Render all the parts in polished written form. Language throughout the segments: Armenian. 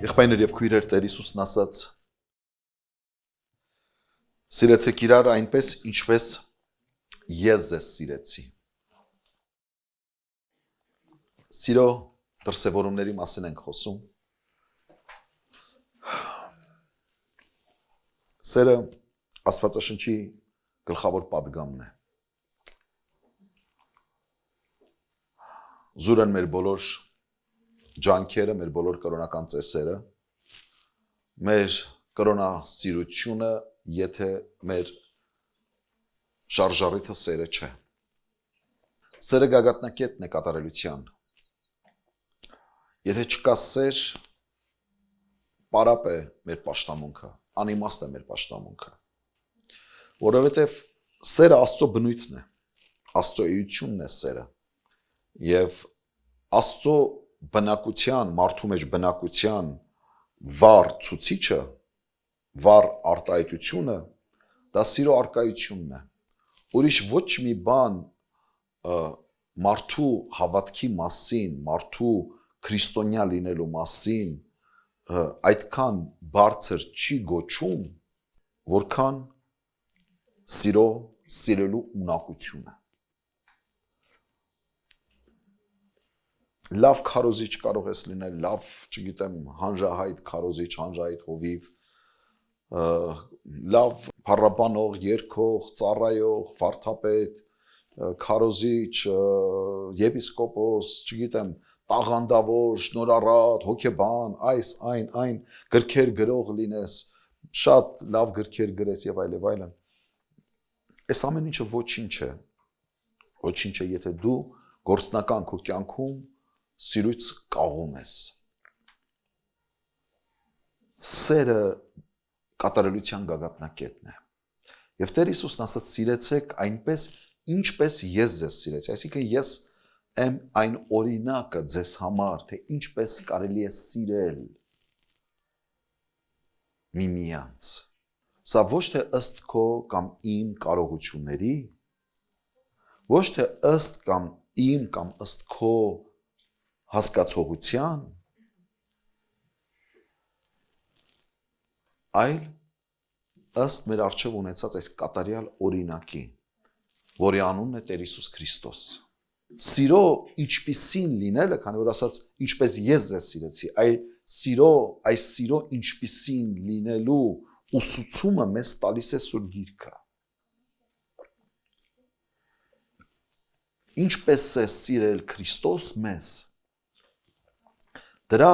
Եղբայրներ եւ քույրեր, Տեր Հիսուսն ասաց. Սիրեցեք իրար այնպես, ինչպես ես ձեզ սիրեցի։ Սիրո դրսևորումների մասին ենք խոսում։ Սերը Աստվածաշնչի գլխավոր պատգամն է։ Զուրն մեր բոլոր ջանքերը, մեր բոլոր կրոնական ծեսերը, մեր կրոնասիրությունը, եթե մեր շարժառիթը սերը չէ։ Սերը գագաթնակետն է կատարելության։ Եթե չկա սեր, պարապ է մեր պաշտամունքը, անիմաստ է մեր պաշտամունքը։ Որովհետև սերը Աստծո բնույթն է, Աստծո էությունն է սերը։ Եվ Աստծո բնակության, մարդու մեջ բնակության վառ ցուցիչը, վառ արտահայտությունը, դա սիրո արկայությունն է։ Ուրիշ ոչ մի բան մարդու հավատքի մասին, մարդու քրիստոնյա լինելու մասին այդքան բարձր չի գոչում, որքան սիրո, սիրելու ունակությունը։ Լավ քարոզիչ կարող ես լինել, լավ, չգիտեմ, հանրահայտ քարոզիչ, հանրահայտ հովիվ, լավ փառաբանող, երգող, ծառայող, վարդապետ, քարոզիչ, եպիսկոպոս, չգիտեմ, տաղանդավոր, շնորհառատ, հոգեբան, այն, գրքեր գրող լինես, շատ լավ գրքեր գրես եւ այլն։ Այս ամեն ինչը ոչինչ է։ Ոչինչ է, եթե դու գործնական քո կյանքում սիրույց կաղում ես։ Սերը կատարելության գագաթնակետն է։ Եվ Տեր Հիսուսն ասաց. սիրեցեք այնպես, ինչպես ես ձեզ սիրեցի։ Այսինքն ես եմ այն օրինակը ձեզ համար, թե ինչպես կարելի է սիրել միմյանց։ Սա ոչ թե ըստ քո կամ իմ կարողությունների, ոչ թե ըստ կամ իմ կամ ըստ քո հասկացողության, այլ ըստ մեր առջև ունեցած այս կատարյալ օրինակի, որի անունն է Տեր Հիսուս Քրիստոս։ Սիրո ինչպիսին լինելը, քանի որ ասաց ինչպես ես ձեզ սիրեցի, այս սիրո ինչպիսին լինելու ուսուցումը մեզ տալիս է Սուրբ Գիրքը։ Ինչպես է սիրել Քրիստոս մեզ, դրա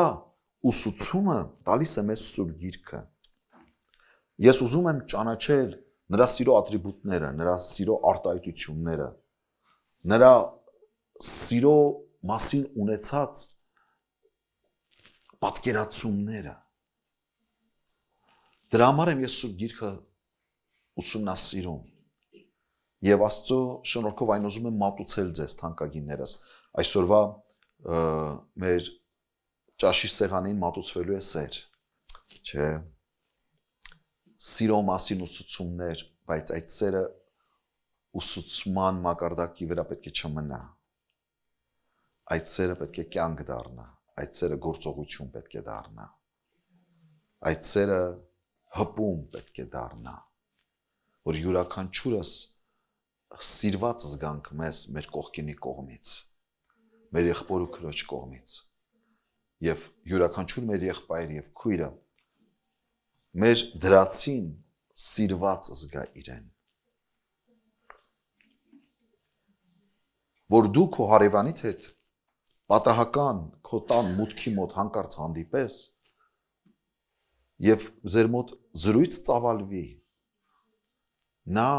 ուսուցումը տալիս է մեզ Սուրբ Գիրքը։ Ես ուզում եմ ճանաչել նրա սիրո ատրիբուտները, նրա սիրո արտահայտությունները, նրա սիրո մասին ունեցած պատկերացումները։ Դրա համար եմ ես Սուրբ Գիրքը ուսումնասիրում եւ Աստծո շնորհքով այն ուզում եմ մատուցել ձեզ, թանկագիններս։ Այսօրվա մեր ճաշի սեղանին մատուցվելու է սեր, չէ, սիրո մասին ուսուցումներ, բայց այդ սերը ուսուցման մակարդակի վրա պետք է չմնա։ Այդ սերը պետք է կյանք դառնա, այդ սերը գործողություն պետք է դառնա, այդ սերը հպում պետք է դառնա, որ յուրաքանչյուրս սիրված զգանք մեզ մեր կողքինի կողմից, մեր եղբոր ու քրոջ կողմից, եւ յուրաքանչյուր մեր եղբայր եւ քույրը մեր դրացին սիրված զգա իրեն, որ դու քո հարևանիդ հետ պատահական քո տան մուտքի մոտ հանկարծ հանդիպես եւ ձեր մոտ զրույց ծավալվի, նա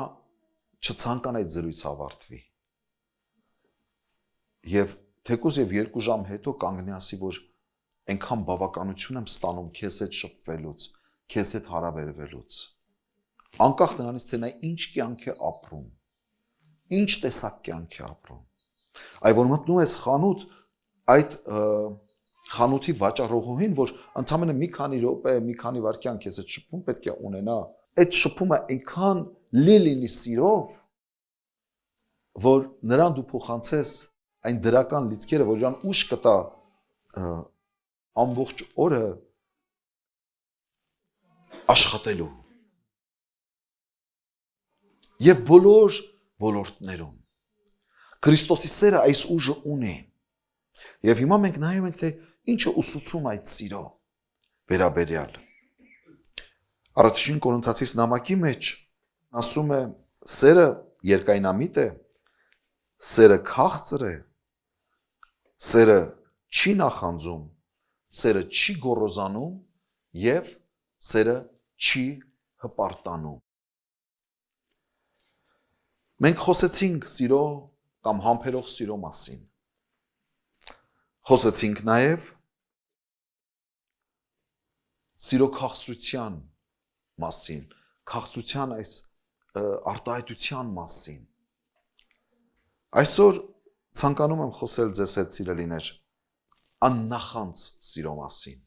չցանկանա այդ զրույցը ավարտվի եւ թեկուզ եւ 2 ժամ հետո կանգնի ասի, որ այնքան բավականություն եմ ստանում քեզ հետ շփվելուց, քեզ հետ հարաբերվելուց, անկախ նրանից թե նա ինչ կյանք է ապրում, ինչ տեսակ կյանք է ապրում։ Այ որ մտնում ես խանութ, այդ խանութի վաճառողուհին, որ ընդամենը մի քանի րոպե, մի քանի վայրկյան քեզ հետ շփում պետք է ունենա, այդ շփումը այնքան լինի սիրով, որ նրան դու փոխանցես այն դրական լիցքերը, որ իրան ուժ կտա ամբողջ օրը աշխատելու եւ բոլոր ոլորտներում Քրիստոսի սերը այս ուժը ունի եւ հիմա մենք նայում ենք թե ինչը ուսուցում այդ սիրո վերաբերյալ Առաջին Կորինթացիս նամակի մեջ ասում է սերը երկայնամիտ է սերը քաղցր է սերը չի նախանձում սերը չի գոռոզանում եւ սերը չի հպարտանում Մենք խոսեցինք սիրո կամ համբերող սիրո մասին Խոսեցինք նաև սիրո քաղցրության մասին, քաղցրության այս արտահայտության մասին։ Այսօր ցանկանում եմ խոսել ձեզ հետ սիրելիներ աննախանձ սիրո մասին։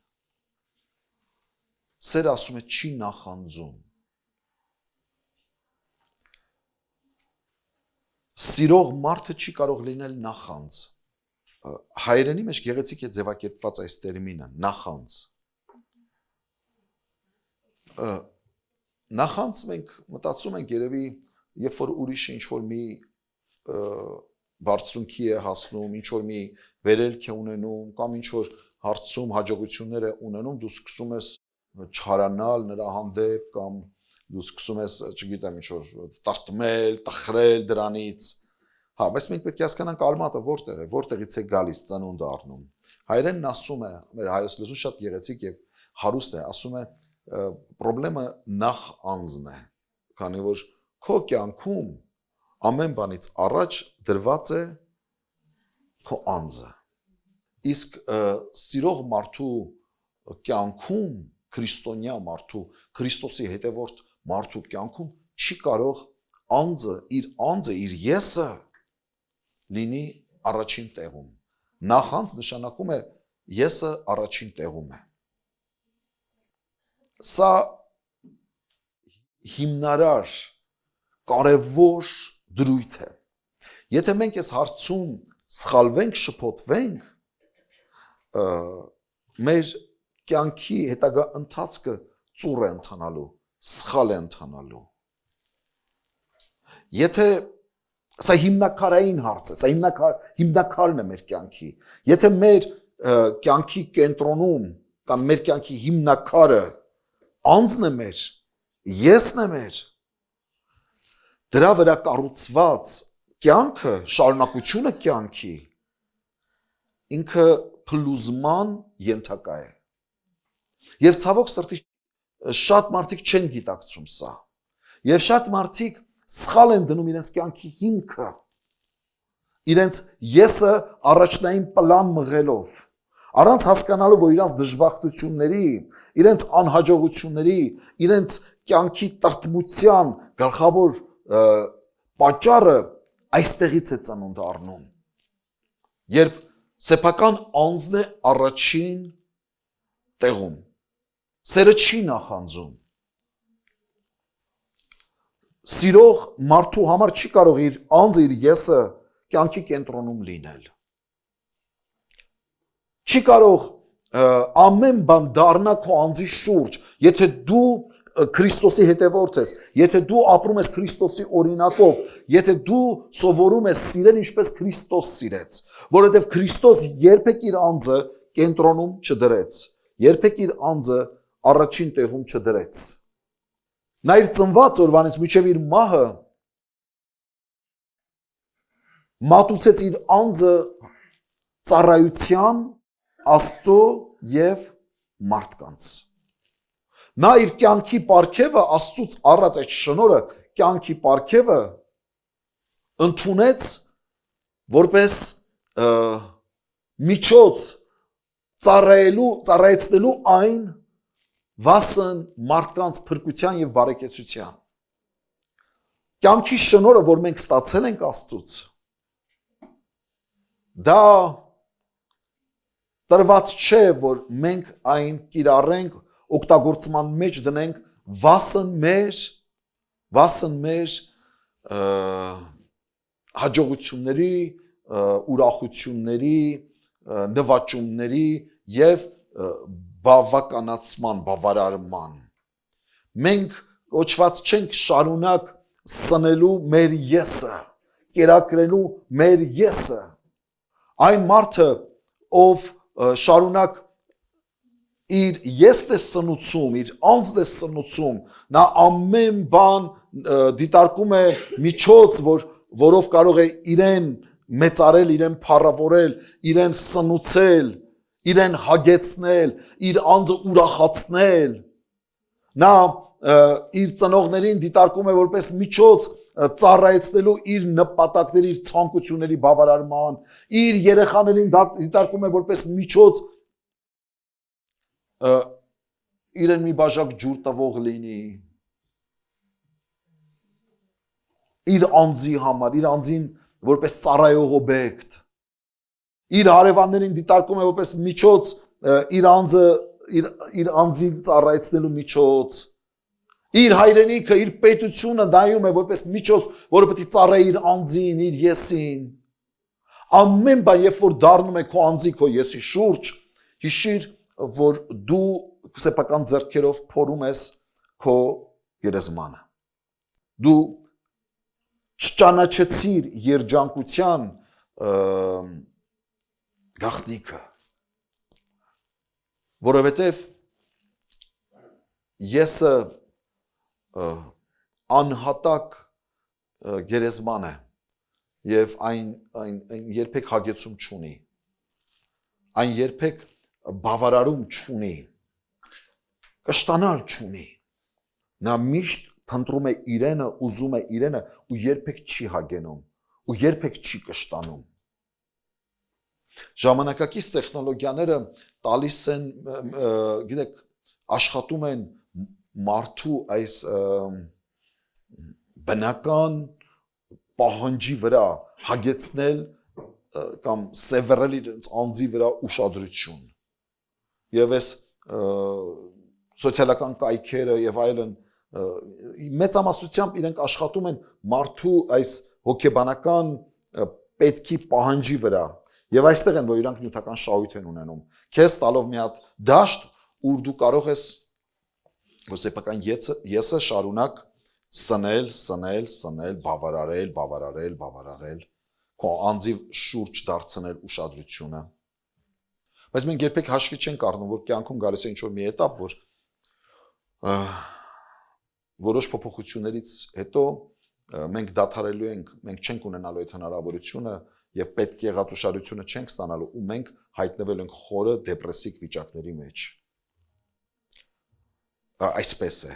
Սերը ասում է չի նախանձում։ Սիրող մարդը չի կարող լինել նախանձ։ Հայերենի մեջ գեղեցիկ է ձևակերպված այս տերմինը, նախանձ։ Նախանձ մենք մտածում ենք երևի, երբ որ ուրիշը ինչ-որ մի բարձրունքի է հասնում, ինչ-որ մի վերելք է ունենում, կամ ինչ-որ հարցում հաջողություններ է ունենում, դու սկսում ես չարանալ նրա հանդեպ, կամ դու սկսում ես, չգիտեմ, ինչ-որ տարտմել, տխրել դրանից։ Հա, բայց մենք պետք է հասկանանք արմատը որտեղ է, որտեղից է գալիս ծնունդը առնում։ Հայերենն ասում է, մեր հայոց լեզուն շատ գեղեցիկ եւ հարուստ է, ասում է պրոբլեմը նախ անձն է, քանի որ քո կյանքում ամեն բանից առաջ դրված է քո անձը։ Իսկ սիրող մարդու կյանքում, քրիստոնյա մարդու, Քրիստոսի հետևորդ մարդու կյանքում չի կարող անձը, իր եսը լինի առաջին տեղում։ Նախանձ նշանակում է եսը առաջին տեղում է։ Սա հիմնարար, կարևոր դրույթ է։ Եթե մենք այս հարցում սխալվենք, շփոթվենք, մեր կյանքի հետագա ընթացքը ծուռ է ընթանալու, սխալ է ընթանալու։ Եթե սա հիմնակարային հարց է, սա հիմնականն է մեր կյանքի։ Եթե մեր կյանքի կենտրոնում կամ մեր կյանքի հիմնակարը անձն է մեր, եսն է մեր, դրա վրա կառուցված կյանքը, շարունակությունը կյանքի, ինքը փլուզման ենթակա է։ Եվ ցավոք սրտի շատ մարդիկ չեն գիտակցում սա։ Եվ շատ մարդիկ սխալ են դնում իրենց կյանքի հիմքը, իրենց եսը առաջնային պլան մղելով, առանց հասկանալու, որ իրենց դժբախտությունների, իրենց անհաջողությունների, իրենց կյանքի տրտմության գլխավոր պատճառը այստեղից է ծնունդ առնում։ Երբ սեփական անձն է առաջին տեղում, սերը չի նախանձում։ Սիրող մարդու համար չի կարող իր անձը, իր եսը կյանքի կենտրոնում լինել։ Չի կարող ամեն բան դառնա քո անձի շուրջ, եթե դու Քրիստոսի հետևորդ ես, եթե դու ապրում ես Քրիստոսի օրինակով, եթե դու սովորում ես սիրել ինչպես Քրիստոս սիրեց, որովհետև Քրիստոս երբեք իր անձը կենտրոնում չդրեց, երբեք իր անձը առաջին տեղում չդրեց։ Նա իր ծնված օրվանից մինչև իր մահը մատուցեց իր անձը ծառայության, Աստծո եւ մարդկանց։ Նա իր կյանքի պարգևը Աստծուց առած այդ շնորհը, կյանքի պարգևը ընդունեց որպես միջոց ծառայեցնելու այն վասն մարդկանց փրկության եւ բարեկեցության։ Կյանքի շնորհը, որ մենք ստացել ենք Աստծուց, դա տրված չէ, որ մենք այն կիրառենք, օգտագործման մեջ դնենք վասն մեր հաջողությունների, ուրախությունների, նվաճումների եւ բավականացման, բավարարման։ Մենք ոչված չենք շարունակ սնելու մեր եսը, կերակրելու մեր եսը, այն մարդը, ով շարունակ իր եսն է սնուցում, իր անձն է սնուցում, նա ամեն բան դիտարկում է միջոց, որով կարող է իրեն մեծարել, իրեն փառավորել, իրեն սնուցել, իրեն հագեցնել, իր անձը ուրախացնել, նա իր ծնողներին դիտարկում է որպես միջոց ծառայեցնելու իր նպատակների, իր ցանկությունների բավարարման, իր երեխաներին դիտարկում է որպես միջոց իրեն մի բաժակ ջուր տվող լինի, իր անձի համար, իր անձին որպես ծառայող օբյեկտ, իր հարևաններին դիտարկում է որպես միջոց, իր անձին ծառայեցնելու միջոց, իր հայրենիքը, իր պետությունը նայում է որպես միջոց, որը պետք է ծառայի իր անձին, իր եսին, ամեն բան, երբ որ դառնում է քո անձի, քո եսի շուրջ, հիշիր, որ դու սեփական ձեռքերով փորում ես քո գերեզմանը, դու չճանաչեցիր երջանկության գաղտնիքը, որովհետև եսը անհատակ գերեզման է և այն երբեք հագեցում չունի, այն երբեք բավարարում չունի, կշտանալ չունի, նա միշտ փնտրում է իրենը, ուզում է իրենը ու երբեք չի հագենում ու երբեք չի կշտանում։ Ժամանակակից տեխնոլոգիաները տալիս են, գիտեք, աշխատում են մարդու այս բնական պահանջի վրա հագեցնել կամ սևեռել իրենց անձի վրա ուշադրություն։ Եվ այս սոցիալական կայքերը եւ այլն մեծամասնությամբ իրենք աշխատում են մարդու այս հոգեբանական պետքի պահանջի վրա եւ այստեղ են որ իրանք նյութական շահույթ են ունենում քեզ տալով մի հատ դաշտ ուր դու կարող ես որ սեփական եսը շարունակ սնել բավարարել քո անձի շուրջ դարձնել ուշադրությունը բայց մենք երբեք հաշվի չենք առնում որ կյանքում գալիս է ինչ-որ մի էտապ որ որոշ փոփոխություններից հետո մենք դադարելու ենք, մենք չենք ունենալու այդ հնարավորությունը եւ պետք եղած ուշադրությունը չենք ստանալու ու մենք հայտնվել ենք խորը դեպրեսիվ վիճակների մեջ։ Այսպես է։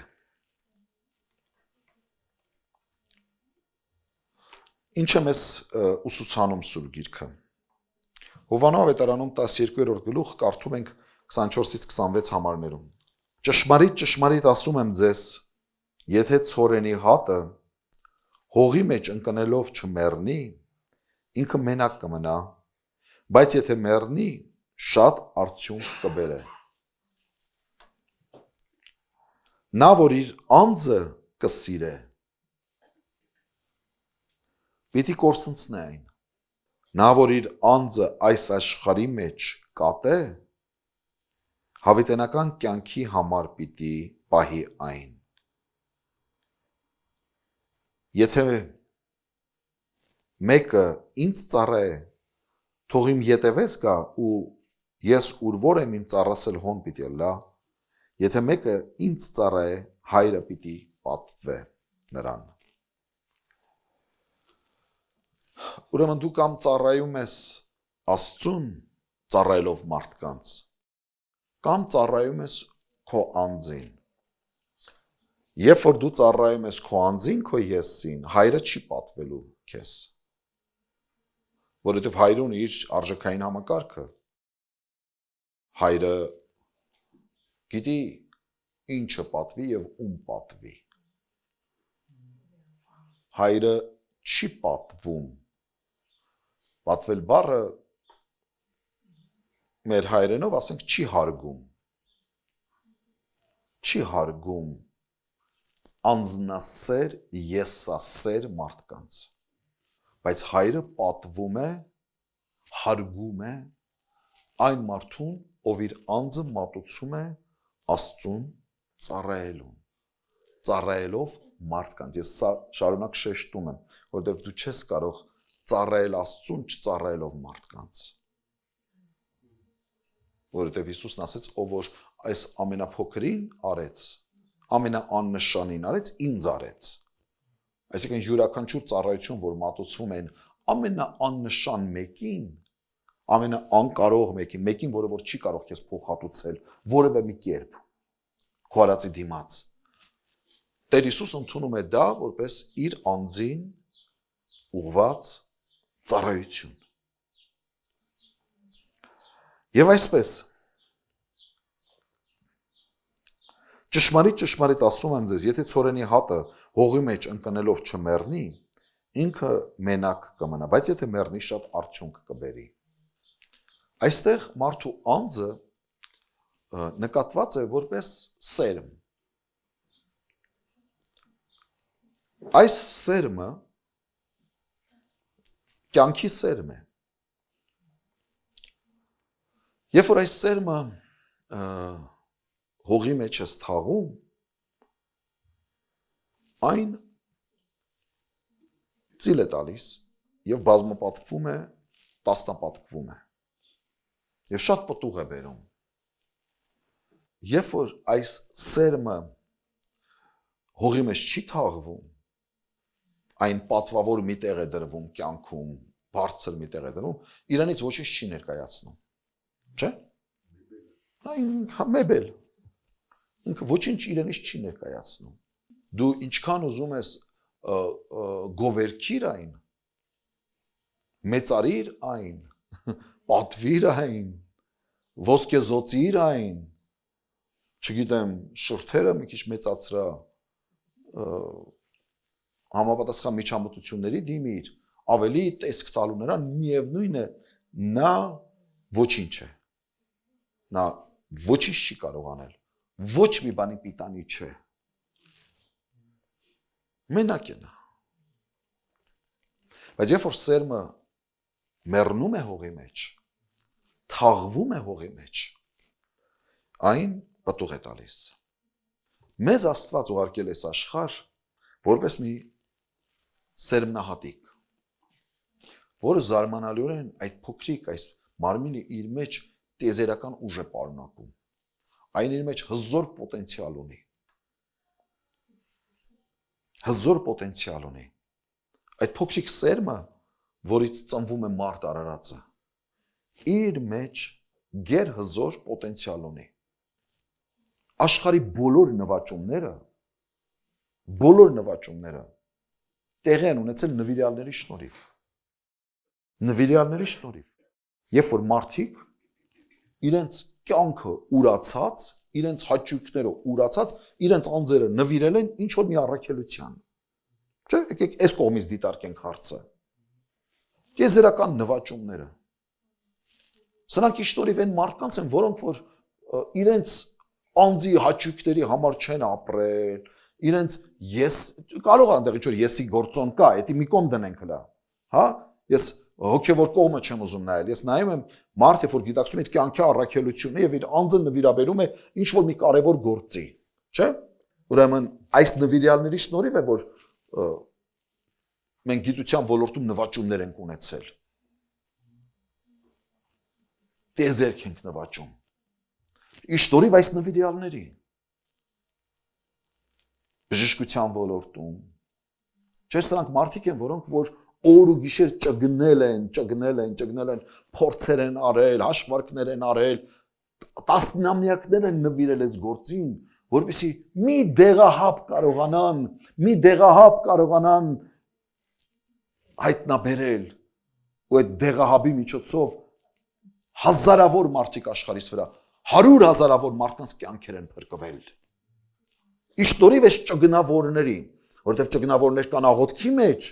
Ինչ է մեզ ուսուցանում Սուրբ Գիրքը։ Հովաննես ավետարանում 12-րդ գլուխ կարդում ենք 24-ից 26 համարներում։ Ճշմարիտ ասում եմ ձեզ, եթե ցորենի հատը հողի մեջ ընկնելով չմեռնի, ինքը մենակ կմնա, բայց եթե մեռնի, շատ արդյունք կբերե։ Նա, որ իր անձը կսիրե, պիտի կորսնցնե այն։ Նա, որ իր անձը այս աշխարհի մեջ կատե, հավիտենական կյանքի համար պիտի պահի այն։ Եթե մեկը ինձ ծառայե, թող իմ ետևես գա ու ես ուր որ եմ իմ ծառասել հոն պիտի լա, եթե մեկը ինձ ծառայե, հայրը պիտի պատվե նրան։ Ուրեմն դու կամ ծառայում ես Աստծուն ծառայելով մարդկանց, կամ ծառայում ես քո անձին։ Երբ որ դու ծառայում ես քո անձին, քո եսին, հայրը չի պատվելու քեզ։ Որովհետև հայրը ունի իր արժեքային համակարգը։ Հայրը գիտի ինչը պատվի եւ ում պատվի։ Հայրը չի պատվում։ Պատվել բառը մեր հայրենով ասենք չի հարգում։ Չի հարգում անձնասեր, եսասեր մարդկանց։ Բայց հայրը պատվում է, հարգում է այն մարդուն, ով իր անձը մատուցում է Աստծուն ծառայելուն։ ծառայելով մարդկանց։ Ես սա շարունակ շեշտում եմ, որովհետև դու չես կարող ծառայել Աստծուն չծառայելով մարդկանց։ Որովհետև Հիսուսն ասեց, ով որ այս ամենափոքրին արեց, ամենաաննշանին արեց, ինձ արեց։ Այսինքն յուրաքանչյուր ծառայություն, որ մատուցվում են ամենաաննշան մեկին, ամենաանկարող մեկին, որը որ չի կարող քեզ փոխհատուցել որևէ մի կերպ, քո արածի դիմաց։ Տեր Հիսուս ընդունում է դա որպես իր անձին ուղղված ծառայություն։ Եվ այսպես ճշմարիտ ասում եմ ձեզ, եթե ցորենի հատը հողի մեջ ընկնելով չմեռնի, ինքը մենակ կմնա, բայց եթե մեռնի, շատ արդյունք կբերի։ Այստեղ մարդու անձը նկատված է որպես սերմ։ Այս սերմը կյանքի սերմ է։ Երբ որ այս սերմը հողի մեջ ես թաղում, այն ծիլ է տալիս և բազմապատկվում է, տասնապատկվում է և շատ պտուղ է բերում։ Երբ որ այս սերմը հողի մեջ չի թաղվում, այն պատվավոր մի տեղ է դրվում կյանքում, բարձր մի տեղ է դրվում, իրանից ոչինչ չի ներկայացնում, չէ՞։ Մեբել, ինքը ոչինչ իրանից չի ներկայացնում։ Դու ինչքան ուզում ես գովերքիր այն, մեծարիր այն, պատվիր այն, ոսկեզօծիր այն, չգիտեմ, շուրթերը մի քիչ մեծացրա, համապատասխան միջամտությունների դիմիր, ավելի տեսք տալու նրան, միևնույն է, նա ոչինչ է, նա ոչինչ չի կարող անել, ոչ մի բանի պիտանի չէ, մենակ է նա։ Բայց երբ որ սերմը մեռնում է հողի մեջ, թաղվում է հողի մեջ, այն պտուղ է տալիս։ Մեզ Աստված ուղարկել է աշխարհ որպես մի սերմնահատիկ, որը զարմանալիորեն այդ փոքրիկ, այս մարմինը իր մեջ տիեզերական ուժ է պարունակում, այն իր մեջ հզոր պոտենցիալ ունի, այդ փոքրիկ սերմը, որից ծնվում է մարդ արարածը, իր մեջ գերհզոր պոտենցիալ ունի։ Աշխարհի բոլոր նվաճումները տեղի են ունեցել նվիրյալների շնորհիվ։ Երբ որ մարդիկ իրենց կյանքը ուրացած, իրենց հաճույքները ուրացած, իրենց անձերը նվիրել են ինչ որ մի առաքելության։ Չէ՞, եկեք այս կողմից դիտարկենք հարցը։ Տիեզերական նվաճումները։ Սրանք իշտորիվ են մարդկանց են, որոնք որ իրենց անձի հաճույքների համար չեն ապրել, իրենց կարող անդեղ ինչ որ եսի գործոն կա, էդի մի կողմ դնենք հլա, հա, ես հոգևոր կողմը չեմ ուզում նայել, ես նայում եմ մարդ, երբ որ գիտակցում է իր կյանքի առաքելությունը եւ իր անձը նվիրաբերում է ինչ որ մի կարևոր գործի, չէ՞։ Ուրեմն այս նվիրյալների շնորհիվ է, որ մենք գիտության ոլորտում նվաճումներ ենք ունեցել։ Տիեզերք ենք նվաճում։ Իշտորիվ այս նվիրյալների բժշկության ոլորտում, չէ՞ սրանք մարդիկ են, որոնք որ օր ու գիշեր ճգնել են, փորձեր են արել, հաշվարկներ են արել, տասնամյակներ են նվիրել այս գործին, որպեսզի մի դեղահապ կարողանան հայտնաբերել ու այդ դեղահաբի միջոցով հազարավոր մարդիկ աշխարհիս վրա, 100,000-ավոր մարդկանց կյանքեր են փրկվել։ Իշտորիվ այս ճգնավորների, որովհետև ճգնավորներ կան աղոթքի մեջ,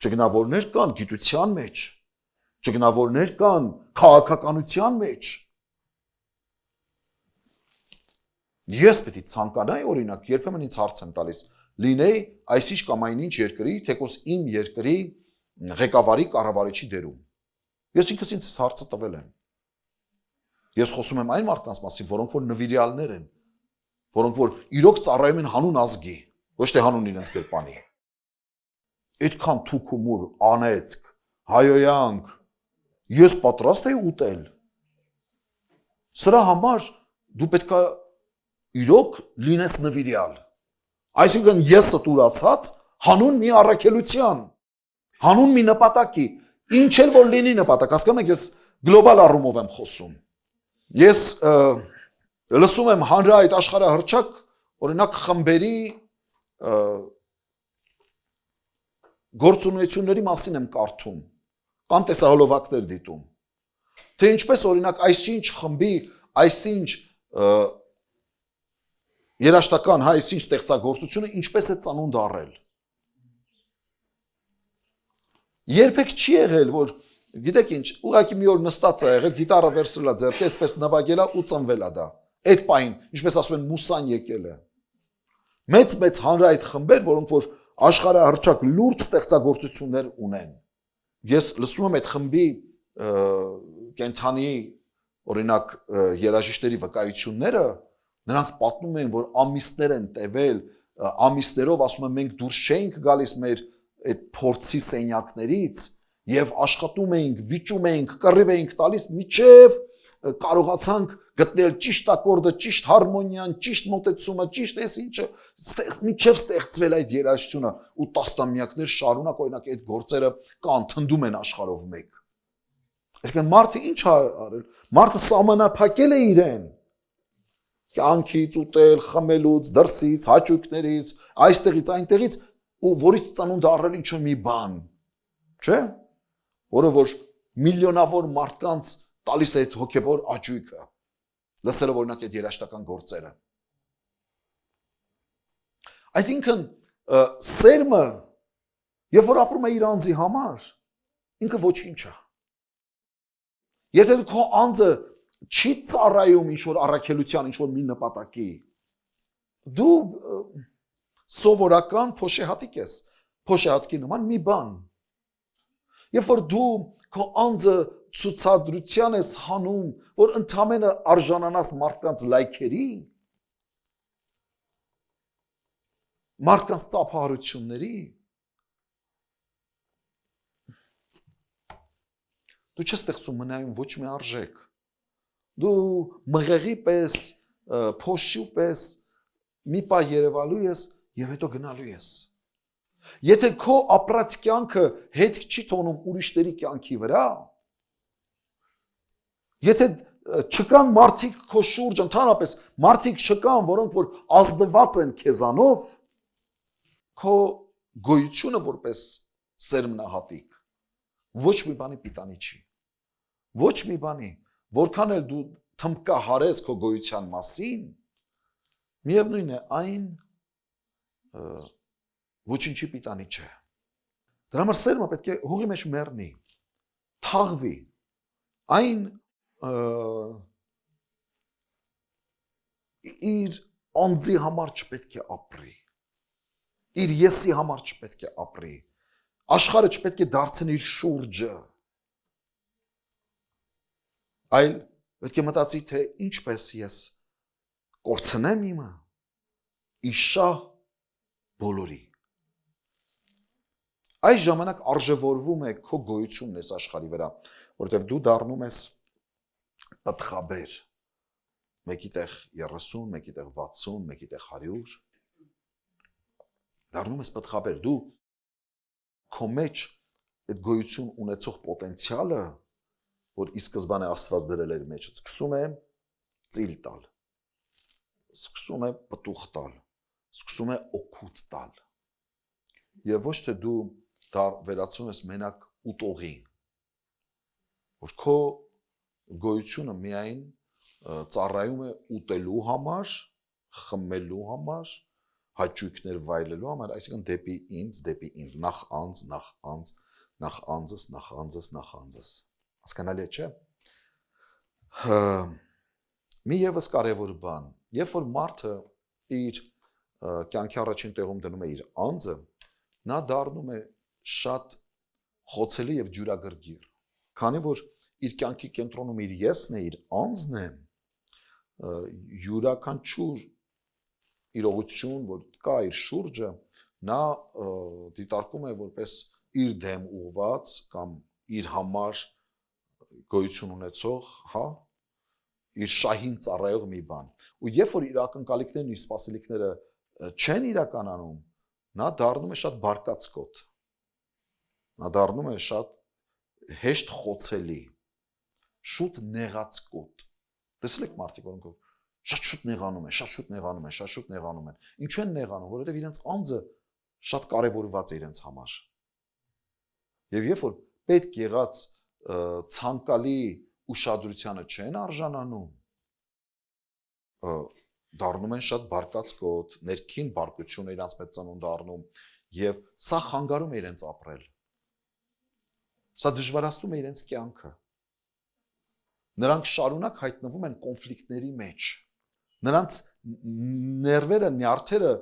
ճգնավորներ կան գիտության մեջ, ճգնավորներ կան քաղաքականության մեջ։ Ես պետք է ցանկանայի, օրինակ, երբեմն ինձ հարց եմ տալիս, լինեի այսինչ կամ այնինչ երկրի, թեկուզ իմ երկրի ղեկավարի կառավարիչի դերում։ Ես ինքս ինձ հարցը տվել եմ։ Ես խոսում եմ այն մարդկանց մասին, որոնք որ նվիրյալներ են, որոնք որ իրոք ծառայում են հանուն ազգի, ոչ թե հանուն իրենց գրպանի։ Այդքան թուքումուր, անեցք, հայոյանք, ես պատրաստ եի ուտել։ Սրա համար դու պետք է իրոք լինես նվիրյալ։ Այսինքն եսը տուրացած հանուն մի առաքելության, հանուն մի նպատակի, ինչ էլ որ լինի նպատակ, հասկանու եք, ես գլոբալ առումով եմ խոսում։ Ես լսում եմ հանրահայտ աշխարհահռչակ, օրինակ խմբերի գործունեությունների մասին եմ կարդում, կամ տեսահոլովակներ դիտում, թե ինչպես օրինակ այսինչ խմբի, այսինչ երաժշտական, այսինչ ստեղծագործությունը ինչպես է ծնունդ առել։ Երբեք չի եղել, որ գիտեք ինչ, ուղղակի մի օր նստած է եղել, գիտարը վերցրել է ձեռքի, այսպես նվագել է ու ծնվել է դա։ Այդ պահին, ինչպես ասում են, մուսան եկել է։ Մեծ հանրահայտ խմբեր, որոնք որ աշխարհահռչակ լուրջ ստեղծագործություններ ունեն։ Ես լսում եմ այդ խմբի կենթանի օրինակ երաժիշտերի վկայությունները, նրանք պատմում են, որ ամիսներ են տևել, ամիսներով ասում են մենք դուրս չէինք գալիս մեր այդ փորձի սենյակներից եւ աշխատում էինք, վիճում էինք, կռիվ էինք տալիս, միջև կարողացանք գտնել ճիշտ ակորդը, ճիշտ հարմոնիան, ճիշտ մոտեցումը, ճիշտ էս ինչը, միջև ստեղծվել այդ երաժշտությունը ու տասնամյակներ շարունակ օրինակ այդ գործերը կանթնդում են աշխարհով մեկ։ Այսինքն մարդը ինչ է արել։ Մարդը սահմանափակել է իրեն։ Կյանքից, ուտել, խմելուց, դրսից, հաճույքներից, այստեղից, այնտեղից ու որից ծնունդ առել ինչ-որ մի բան, չէ՞։ Որը որ միլիոնավոր մարդկանց տալիս է այդ հոգևոր աճույքը։ Լսելով օրինակ այդ երաժշտական գործերը։ Այսինքն սերմը, երբ որ ապրում է իր անձի համար, ինքը ոչինչ է։ Եթե դու քո անձը չի ծառայում ինչ-որ առաքելության, ինչ-որ մի նպատակի, դու սովորական փոշեհատիկ ես, փոշեհատկի նման մի բան։ Երբ որ դու քո անձը ցուցադրության ես հանում, որ ընդամենը արժանանաս մարդկանց լայքերի, մարդկանց ծափահարությունների, դու չես ստեղծում մնայում ոչ մի արժեք։ Դու մղեղի պես, փոշի պես մի պահ երևալու ես եւ հետո գնալու ես։ Եթե քո ապրած կյանքը հետք չի թողնում ուրիշների կյանքի վրա, եթե չկան մարդիկ քո շուրջ, ընդհանրապես մարդիկ չկան, որոնք որ ազդված են քեզանով, քո գոյությունը որպես սերմնահատիկ ոչ մի բանի պիտանի չի։ Ոչ մի բանի, որքան էլ դու թմբկահարես քո գոյության մասին, միևնույն է այն ոչինչի պիտանի չէ։ Դրա համար սերմը պետք է հողի մեջ մեռնի, թաղվի, այն իր անձի համար չպետք է ապրի, իր եսի համար չպետք է ապրի, աշխարհը չպետք է դարձնի իր շուրջը, այլ պետք է մտածի, թե ինչպես ես կորցնեմ իմը, իշա բոլորի։ Այս ժամանակ արժևորվում է քո գոյությունն ես աշխարհի վրա, որովհետև դու դառնում ես պտղաբեր, մեկի տեղ 30, մեկի տեղ 60, մեկի տեղ 100, դառնում ես պտղաբեր, դու քո մեջ այդ գոյություն ունեցող պոտենցիալը, որ ի սկզբանե Աստված դրել էր մեջը, սկսում է ծիլ տալ, սկսում է պտուղ տալ, սկսում է օգուտ տալ։ Եվ ոչ թե դու վերածվում ես մենակ ուտողի, որ քո գոյությունը միայն ծառայում է ուտելու համար, խմելու համար, հաճույքներ վայելելու համար, այսինքն դեպի ինձ, նախ անձ, նախ անձս, հասկանալի է, չէ՞։ Մի ևս կարևոր բան, երբ որ մարդը իր կյանքի առաջին տեղում դնում է իր անձը, նա դառնում է շատ խոցելի եւ ջուրագրգիռ, քանի որ իր կյանքի կենտրոնում իր եսն է, իր անձն է, յուրաքանչյուր իրողություն, որ կա իր շուրջը, նա դիտարկում է որպես իր դեմ ուղված կամ իր համար գոյություն ունեցող, հա, իր շահին ծառայող մի բան։ Ու երբ որ իր ակնկալիքներն, իր սպասելիքները չեն իրականանում, նա դառնում է շատ բարկացկոտ։ Նա դառնում է շատ հեշտ խոցելի, շուտ նեղացկոտ։ Տեսել եք մարդիկ, որոնք շատ շուտ նեղանում են, շատ շուտ նեղանում են, շատ շուտ նեղանում են։ Ինչու են նեղանում, որովհետև իրենց անձը շատ կարևորված է իրենց համար։ Եվ երբ որ պետք եղած ցանկալի ուշադրությանը չեն արժանանում, դառնում են շատ բարկացկոտ, ներքին բարկությունը իրանց մեջ ծնունդ առնում, եւ սա խանգարում է իրենց ապրել։ Սա դժվարացնում է իրենց կյանքը։ Նրանք շարունակ հայտնվում են կոնֆլիկտների մեջ։ Նրանց ներվերը, նյարդերը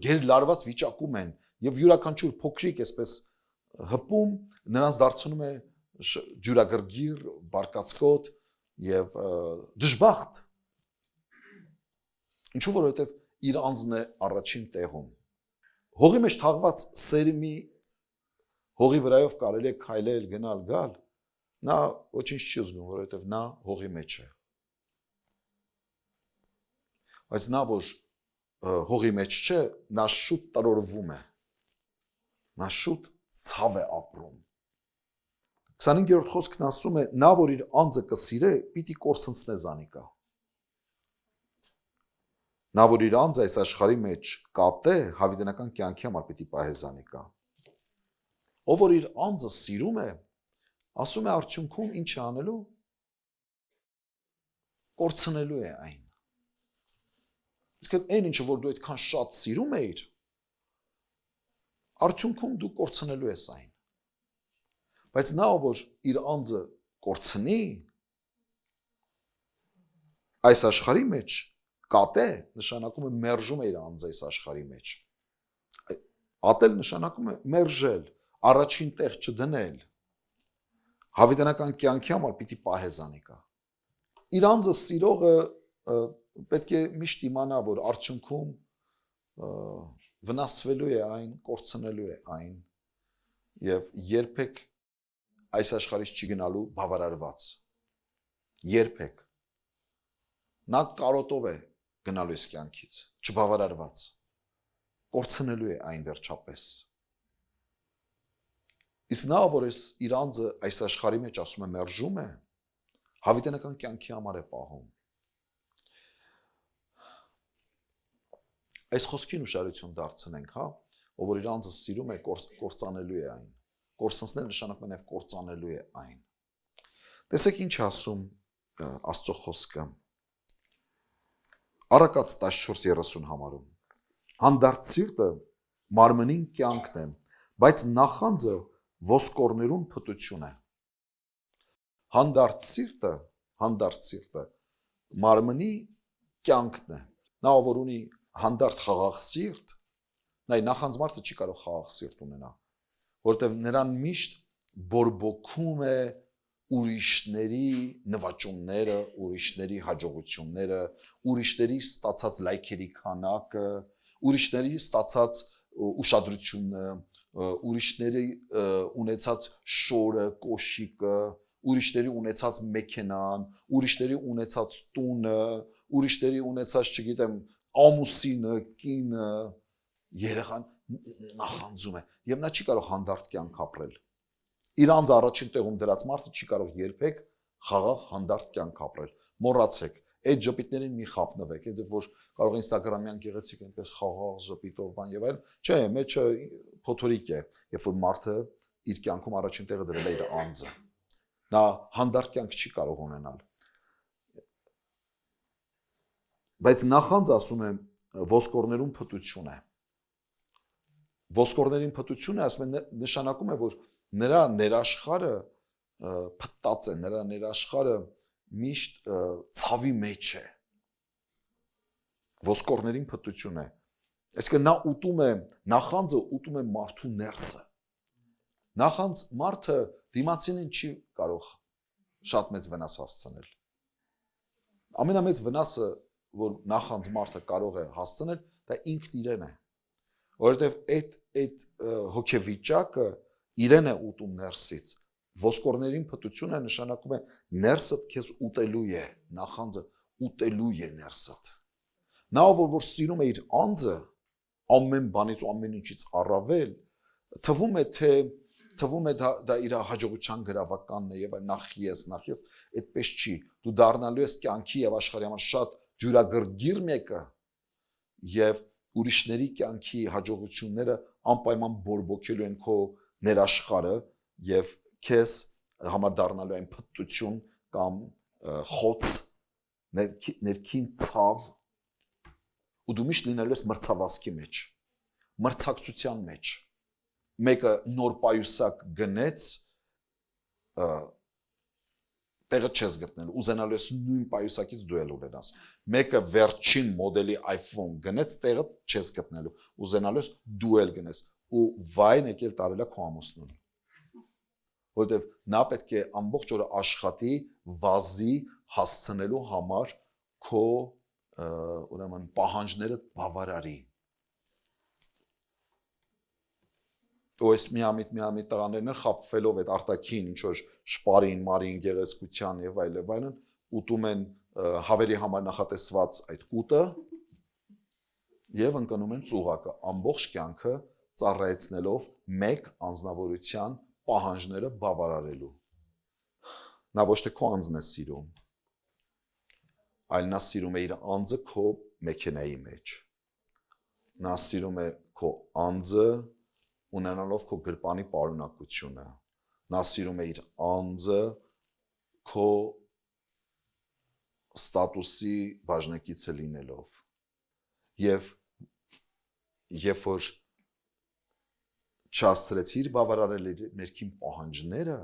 գերլարված վիճակում են եւ յուրաքանչյուր փոքրիկ այսպես հպում նրանց դարձնում է ջուրագրգիռ, բարկացկոտ եւ դժբախտ։ Ինչու որովհետեւ իր անձն է առաջին տեղում։ Հողի մեջ թաղված սերմի հողի վրայով կարելի է քայլել, գնալ, գալ, նա ոչինչ չի զգում, որովհետեւ նա հողի մեջ է։ Բայց նա որ հողի մեջ չէ, նա շուտ տրորվում է։ Նա շուտ ցավ է ապրում։ 25-րդ խոսքն ասում է, նա որ իր անձը կսիրե, պիտի կորսնցնե զանիկա։ Նա որ իր անձը այս աշխարհի մեջ կատե, հավիտենական կյանքի համար պիտի պահե զանիկա։ Ով որ իր անձը սիրում է, ասում է արդյունքում ինչ է անելու։ Կորցնելու է այն։ Իսկ այն ինչը որ դու այդքան շատ սիրում ես, արդյունքում դու կորցնելու ես այն։ Բայց նա որ իր անձը կորցնի, այս աշխարհի մեջ կատե նշանակում է մերժում է իր անձը այս աշխարհի մեջ։ Ատել նշանակում է մերժել, առաջին տեղ չդնել։ Հավիտենական կյանքի համար պիտի պահե զանիկա։ Իր անձը սիրողը պետք է միշտ իմանա, որ արդյունքում վնասվելու է այն, կորցնելու է այն եւ երբեք այս աշխարհից չի գնալու բավարարված։ Երբեք։ Նա կարոտով է գնալու այս կյանքից, չբավարարված։ Կորցնելու է այն վերջապես։ Իսկ նա որ իր անձը այս աշխարհի մեջ ասում է մերժում է, հավիտենական կյանքի համար է պահում։ Այս խոսքին ուշադրություն դարձնենք, հա, ով որ իր անձը սիրում է, կործանելու է այն։ Կորցնցնել նշանակում է նաև կործանելու է այն։ Տեսեք ինչ ասում Աստծո խոսքը։ Առակաց 14:30 համարում։ Հանդարտ սիրտը մարմնին կյանքն է, բայց նախանձը ոսկորներուն փտություն է։ Հանդարտ սիրտը մարմնի կյանքն է։ Նա ով ունի հանդարտ խաղաղ սիրտ, նա նախանձ մարդը չի կարող խաղաղ սիրտ ունենալ, որտեղ նրան միշտ բորբոքում է ուրիշների նվաճումները, ուրիշների հաջողությունները, ուրիշների ստացած լայքերի քանակը, ուրիշների ստացած ուշադրությունը, ուրիշների ունեցած շորը, կոշիկը, ուրիշների ունեցած մեքենան, ուրիշների ունեցած տունը, ուրիշների ունեցած, չգիտեմ, ամուսինը, կինը, երեխան նախանձում է եւ նա չի կարող հանդարտ կյանք ապրել։ Իր անձը առաջին տեղում դրած մարդը չի կարող երբեք խաղաղ հանդարտ կյանք ապրել։ Մոռացեք, այդ ժպիտներին մի խապնվեք, այդ որ կարող Instagram-յան գեղեցիկ այնպես խաղաղ ժպիտով բան եւ այլ, չէ, մեջը փոթորիկ է, երբ որ մարդը իր կյանքում առաջին տեղը դրել է իր անձը։ Նա հանդարտ կյանք չի կարող ունենալ։ Բայց նախանձ ասում է ոսկորներուն փտություն է։ Ոսկորներին փտությունը ասում է նշանակում է, որ նրա ներաշխարը փտած է, նրա ներաշխարը միշտ ցավի մեջ է։ Ոսկորներին փտություն է։ Այսինքն նա ուտում է, նախանձը ուտում է մարդու ներսը։ Նախանձ մարդը դիմացինին չի կարող շատ մեծ վնաս հասցնել։ Ամենամեծ վնասը որ նախանձ մարդը կարող է հասցնել, դա ինքն իրեն է։ Որովհետև այդ հոգեվիճակը իրեն է ուտում ներսից։ Ոսկորներին փտությունը նշանակում է ներսդ քեզ ուտելու է, նախանձը ուտելու է ներսդ։ Նա որ սիրում է իր անձը, ամեն բանից ու ամեն ինչից առավել, թվում է դա իր հաջողության գրավականն է եւ նախ ես, այդպես չի։ Դու դառնալու ես կյանքի եւ աշխարհի համար շատ ջուրագրգիռ մեկը եւ ուրիշների կյանքի հաջողությունները անպայման բորբոքելու են քո ներաշխարը եւ քեզ համար դառնալու այն փտություն կամ խոց ներքին ցավ ու դու միշտ լինելու ես մրցավազքի մեջ, մրցակցության մեջ։ Մեկը նոր պայուսակ գնեց, տեղը չես գտնելու, ուզենալու ես նույն պայուսակից դու էլ ունենաս։ Մեկը վերջին մոդելի iPhone գնեց, տեղը չես գտնելու, ուզենալու ես դու էլ գնես ու վայն եկել տարելա քո ամուսնուն։ Որտեվ նա պետք է ամբողջ օրը աշխատի վազի հասցնելու համար քո ուրեմն պահանջները բավարարի։ Ու այս միամիտ տղաներն են խաբվելով այդ արտաքին ինչ որ շպարին, մարին, գեղեցկության եւ այլն, ուտում են հավերի համար նախատեսված այդ կուտը եւ ընկնում են ծուղակը, ամբողջ կյանքը ծառայեցնելով մեկ անձնավորության պահանջները բավարարելու։ Նա ոչ թե քո անձն է սիրում, այլ նա սիրում է իր անձը քո մեքենայի մեջ։ Նա սիրում է քո անձը ունենալով քո գրպանի պարունակությունը։ Նա սիրում է իր անձը քո ստատուսի բաժնեկիցը լինելով։ Եվ երբ որ չհասցրեցիր բավարարել ներքին պահանջները,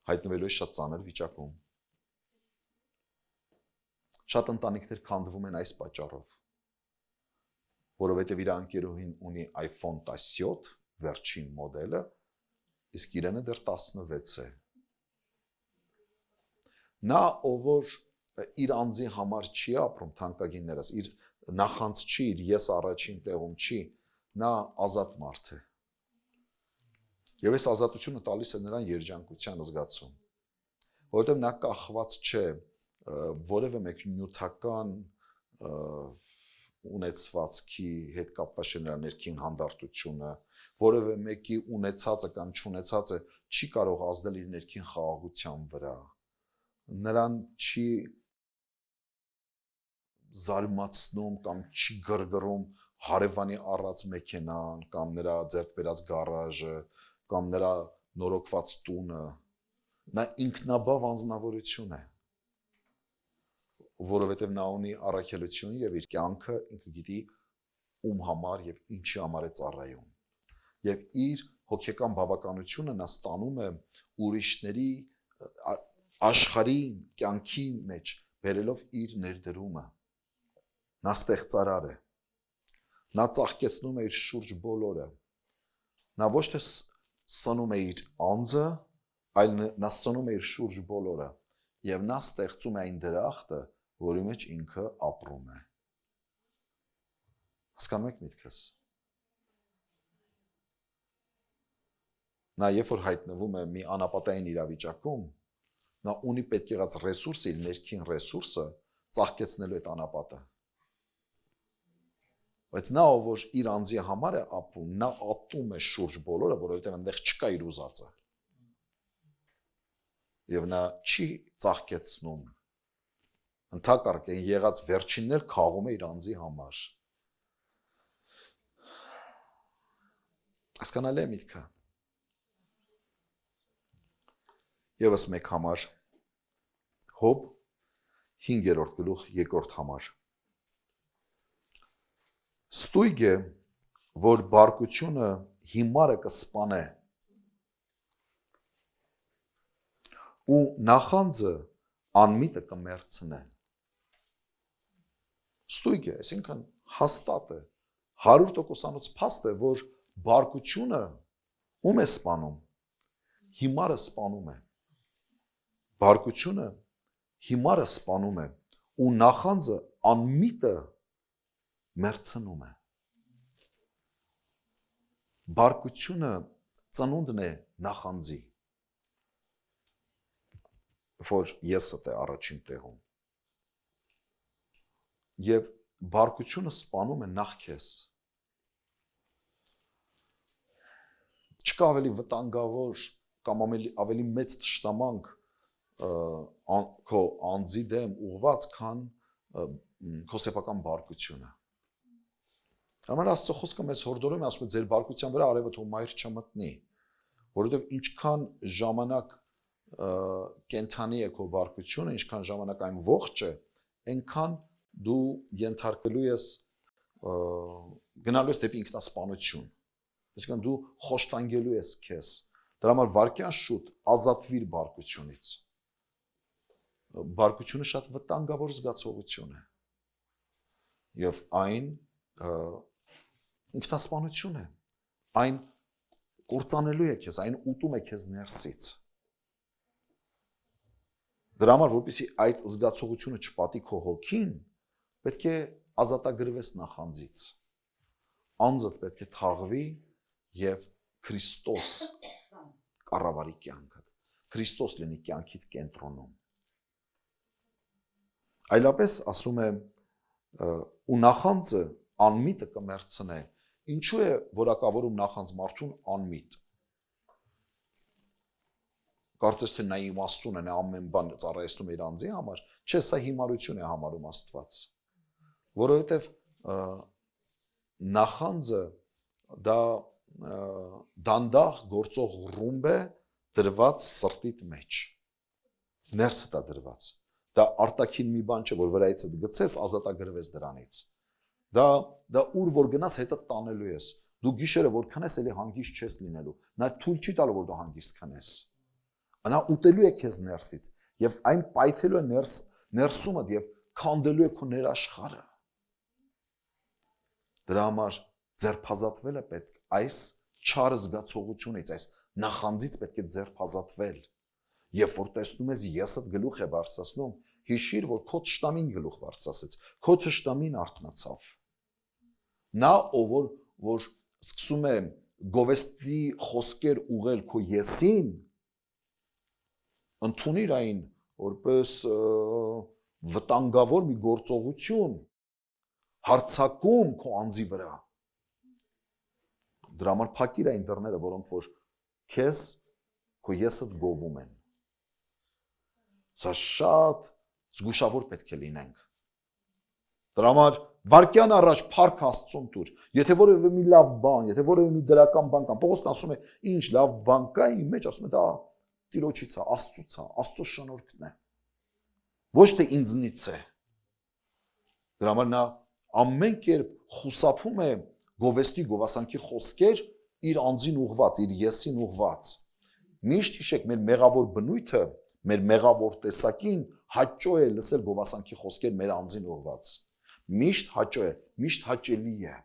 հայտնվելու է շատ ծանր վիճակում։ Շատ ընտանիքներ քանդվում են այս պատճառով, որովհետև իր անկերուհին ունի iPhone 17 վերջին մոդելը, իսկ իրենը դեռ 16 է։ Նա, ով որ իր անձի համար չի ապրում, թանկագիններս, իր նախանձ չի, իր ես առաջին տեղում չի, նա ազատ մարդ է։ Եվ այս ազատությունը տալիս է նրան երջանկության զգացում, որովհետև նա կախված չէ որևէ մեկ նյութական ունեցվածքի հետ կապված չէ նրա ներքին հանդարտությունը, որևէ մեկի ունեցածը կամ չունեցածը չի կարող ազդել իր ներքին խաղաղության վրա, նրան չի զարմացնում կամ չի գրգռում հարևանի առած մեքենան կամ նրա ձեռք բերած գարաժը կամ նրա նորոգված տունը, նա ինքնաբավ անձնավորություն է, որովհետև նա ունի առաքելություն եւ իր կյանքը ինքը գիտի ում համար եւ ինչի համար է ծառայում։ Եվ իր հոգեկան բավականությունը նա ստանում է ուրիշների աշխարհի կյանքի մեջ բերելով իր ներդրումը։ Նա ստեղծարար է։ Նա ծաղկեցնում է իր շուրջ բոլորը։ Նա ոչ թե սնում է իր անձը, այլ նա սնում է իր շուրջ բոլորը եւ նա ստեղծում է այն դրախտը, որի մեջ ինքը ապրում է։ Հասկանում եք միտքս։ Նա երբ որ հայտնվում է մի անապատային իրավիճակում, նա ունի պետք եղած ռեսուրսը, իր ներքին ռեսուրսը ծաղկեցնելու այդ անապատը։ Բայց նա, ով որ իր անձի համար է ապրում, նա ատում է շուրջ բոլորը, որովհետև այնտեղ չկա իր ուզածը։ Եվ նա չի ծաղկեցնում, ընդհակառակ այն եղած վերջինն էլ քաղում է իր անձի համար։ Հասկանալի է միտքը։ Եվս մեկ համար, Հոբ 5-րդ գլուխ 2-րդ համար։ Ստույգ է, որ բարկությունը հիմարը կսպանե ու նախանձը անմիտը կմերցնե։ Ստույգ է, այսինքն հաստատ է, 100%-անոց փաստ է, որ բարկությունը ում է սպանում, հիմարը սպանում է։ Բարկությունը հիմարը սպանում է ու նախանձը անմիտը մերցնում է։ Բարկությունը ծնունդն է նախանձի, որ եսը է առաջին տեղում։ Եվ բարկությունը սպանում է նախ քեզ։ Չկա ավելի վտանգավոր կամ ավելի մեծ թշնամանք քո անձի դեմ ուղված, քան քո սեփական բարկությունը։ Համար Աստծո խոսքը մեզ հորդորում է, ասում է, ձեր բարկության վրա արևը թող մայր չմտնի, որովհետև ինչքան ժամանակ կենթանի է քո բարկությունը, ինչքան ժամանակ այն ողջ է, այնքան դու ենթարկվելու ես գնալու ես դեպի ինքնասպանություն, այսինքն դու խոշտանգելու ես քեզ, դրա համար վարկյան շուտ ազատվիր բարկությունից։ Բարկությունը շատ վտանգավոր զգացողություն է եւ այն ինքնասպանություն է, այն կործանելու է քեզ, այն ուտում է քեզ ներսից։ Դրա համար, որպեսզի այդ զգացողությունը չպատի քո հոգին, պետք է ազատագրվես նախանձից, անձդ պետք է թաղվի եւ Քրիստոս կառավարի կյանքդ, Քրիստոս լինի կյանքիդ կենտրոնում։ Այլապես ասում է ու նախանձը անմիտը կմերցնե, ինչու է որակավորում նախանձ մարդուն անմիտ։ Կարծես թե նա իմաստուն է, նա ամեն բան ծառայեցնում իր անձի համար, չէ, սա հիմարություն է համարում Աստված, որովհետև նախանձը դա դանդաղ գործող ռումբ է դրված սրտիդ մեջ, ներսը դա դրված, դա արտաքին մի բան չէ, որ վրայից գցես, ազատագրվես դրանից, դա ուր որ գնաս հետը տանելու ես, դու գիշերը որ քնես, էլի հանգիստ չես լինելու, նա թույլ չի տալու, որ դու հանգիստ քնես, նա ուտելու է քեզ ներսից, և այն պայթելու է ներսումդ և քանդելու է քո ներաշխարը։ Դրա համար ձերբազատվելը պետք այս չար զգացողությունից, այս նախանձից պետք է ձերբազատվել, երբ որ տեսնում ես եսդ գլուխ է բարձրացնում, հիշիր, որ քո թշնամին գլուխ բարձրացեց, քո թշնամին արթնացավ։ Նա, որ սկսում է գովեստի խոսքեր ուղղել քո եսին, ընդունիր այն որպես վտանգավոր մի գործողություն, հարձակում քո անձի վրա։ Դրա համար փակիր այն դռները, որոնք որ քեզ քո եսդ գովում են։ Սա շատ զգուշավոր պետք է լինենք։ Դրա համար վարկյան առաջ փառք Աստծուն տուր։ Եթե որևէ մի լավ բան, եթե որևէ մի դրական բան կա, Պողոսն ասում է, ինչ լավ բան կա, իմ մեջ ասում է դա Տիրոջից է, Աստծուց է, Աստծո շնորհքն է։ Ոչ թե ինձնից է։ Դրա համար նա ամեն կերպ խուսափում է գովեստի գովասանքի խոսքեր իր անձին ուղված, իր եսին ուղված։ Միշտ հիշեք, մեր մեղավոր բնույթը, մեր մեղավոր տեսակին հաճո է լսել գովասանքի խոսքեր մեր անձին ուղված։ Միշտ հաճո է, միշտ հաճելի է։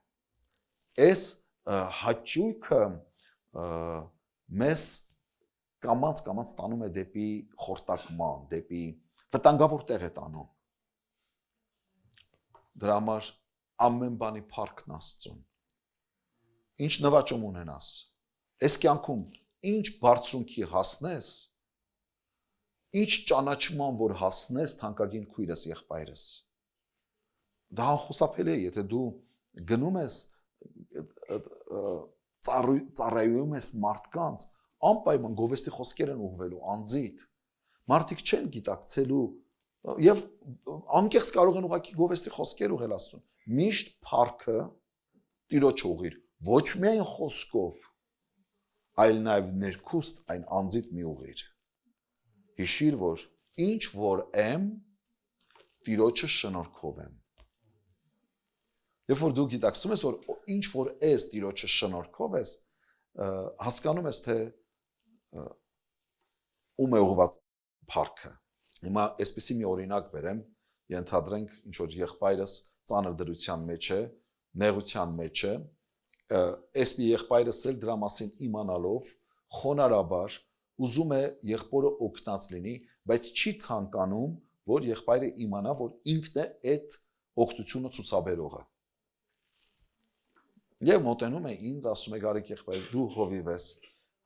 Այս հաճույքը մեզ կամաց տանում է դեպի խորտակման, դեպի վտանգավոր տեղ է տանում։ Դրա համար ամեն բանի փառքն Աստծուն։ Ինչ նվաճում ունենաս, այս կյանքում ինչ բարձրունքի հասնես, ինչ ճանաչման որ հասնես թանկագին քույրս եղբայրս, դա անխուսափելի է, եթե դու գնում ես ծառայում ես մարդկանց, անպայման գովեստի խոսքեր են ուղղվելու անձիդ, մարդիկ չեն գիտակցելու եւ անկեղծ կարող են ուղղակի գովեստի խոսքեր ուղղել Աստծուն։ Միշտ փառքը Տիրոջ ուղղիր, ոչ միայն խոսքով, այլ նաեւ ներքուստ այն անձիդ մի ուղղիր։ Հիշիր, որ ինչ որ եմ, Տիրոջը շնորհքով եմ։ Երբ որ դու գիտակցում ես, որ ինչ որ ես Տիրոջը շնորհքով ես, հասկանում ես, թե ում է ուղղված փառքը։ Հիմա այսպեսի մի օրինակ բերեմ, ենթադրենք ինչ որ եղբայրս ծանր դրության մեջ է, նեղության մեջ է, այս մի եղբայրս էլ դրա մասին իմանալով խոնարհաբար ուզում է եղբորը օգնած լինի, բայց չի ցանկանում, որ եղբայրը իմանա, որ ինքն է այդ օգնությունը ցուցաբերողը։ Եվ մոտենում է ինձ, ասում է Գարիկ եղբայր, դու հովիվ ես,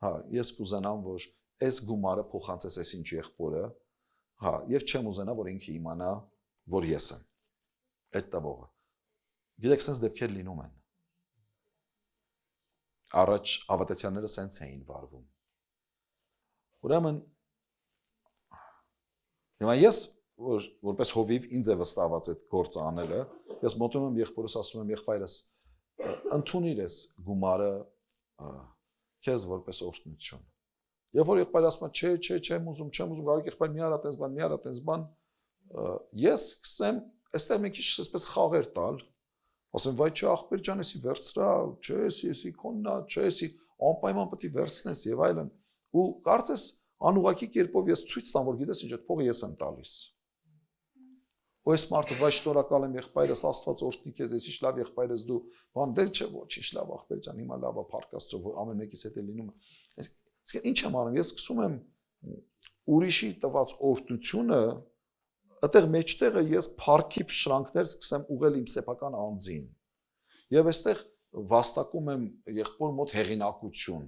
հա, ես կուզենամ, որ այս գումարը փոխանցես այս ինչ եղբորը, հա, եւ չեմ ուզենա, որ ինքը իմանա, որ ես եմ այդ տվողը։ Գիտեք, sense դեպքեր լինում են։ Առաջ ավատացյանները sense էին վարվում։ Ուրեմն հիմա ես որպես հովիվ ինձ է վստահված այդ գործը անելը, ես մոտենում եմ եղբորս, ասում եմ եղբայրս, ընդունիր ես գումարը քեզ որպես օրհնություն։ Երբ որ եղբայրը ասում է, չէ, չեմ ուզում, Գարիկ եղբայր, մի արա տես բան, ես սկսեմ այստեղ մի քիչ այսպես խաղեր տալ, ասեմ, վայ չէ, ախպեր ջան, էսի վերցրա, չէ, էսի քոննա, չէ, էսի անպայման պետք է վերցնես եւ այլն։ Ու կարծես անուղակի կերպով ես ցույց տամ, որ գիտես ինչ, այդ փողը ես եմ տալիս։ Ու այս մարդը վայ շնորհակալ եմ եղբայրս, Աստված օրհնի քեզ, ես ինչ լավ եղբայր ես դու, բան դեր չէ, ոչինչ լավ ախպեր ջան, հիմա լավա փառք Աստծո, որ ամեն մեկիս հետ է լինում։ Իսկ ինչ եմ անում, ես սկսում եմ ուրիշի տված օրհնությունը, այդտեղ մեջտեղը ես փառքի շրանքներ սկսեմ ուղղել իմ սեփական անձին։ Եվ այստեղ վաստակում եմ եղբոր մոտ հեղինակություն։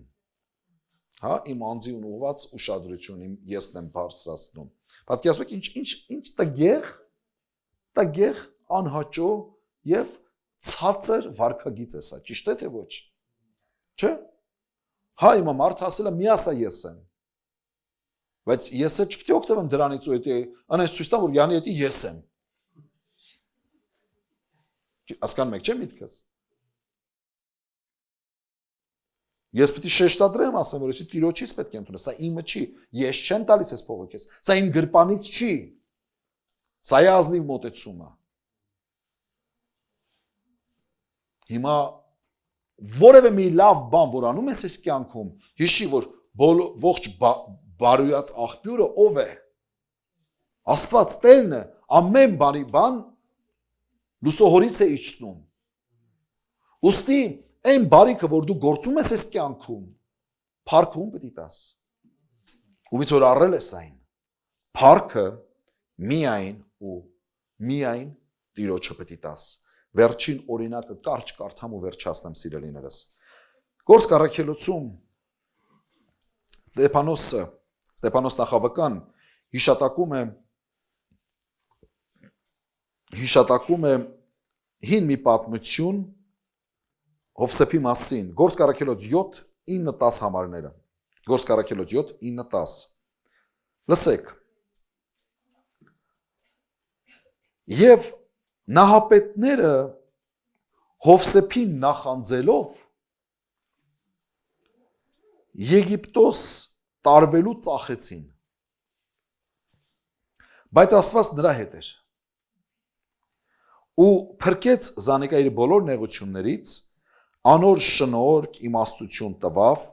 Հա, իմ անձին ուղղված ուշադրություն, իմ եսն եմ բարձրացնում։ Պատկերացրեք ինչ տգեղ, անհաճո եւ ցածր վարքագիծ է սա, ճիշտ է թե ոչ։ Չէ՞։ Հա, հիմա մարդը ասել է մի ասա ես եմ։ Բայց եսը չպետք է օգտվեմ դրանից ու դա անես ցույց տամ, որ յանի դա ես եմ։ Հասկանում եք, չէ՞ միտքս։ Ես պետք է շեշտադրեմ, ասեմ, որ էսի տիրոջից պետք է ընդունեմ, սա իմը չի, ես չեմ տալիս այս փողը քեզ, սա իմ գրպանից չի, սա է ազնիվ մոտեցումը։ Հիմա որևէ մի լավ բան, որ անում ես այս կյանքում, հիշի, որ ողջ բարոյած աղբյուրը ով է, Աստված Տերն է, ամեն բան լուսողորից է իջնում։ Ուստի այն բարիքը, որ դու գործում ես այս կյանքում, փառքում պետք է տաս։ Ումից որ առել ես այն, փառքը միայն Տիրոջը պետք է տաս։ Վերջին օրինակը կարճ կարդամ ու վերջացնեմ, սիրելիներս։ Գործք առաքելոցում Ստեփանոս նախավկան հիշատակում է հին մի պատմություն Հովսեփի մասին, Գործք առաքելոց 7-9-10 համարները, Գործք առաքելոց 7-9-10, լսեք, և նահապետները Հովսեփին նախանձելով Եգիպտոս տարվելու ծախեցին, բայց Աստված նրա հետ էր, ու փրկեց Զանիկա իր բոլոր նեղություններից, անոր շնորհք իմաստություն տվավ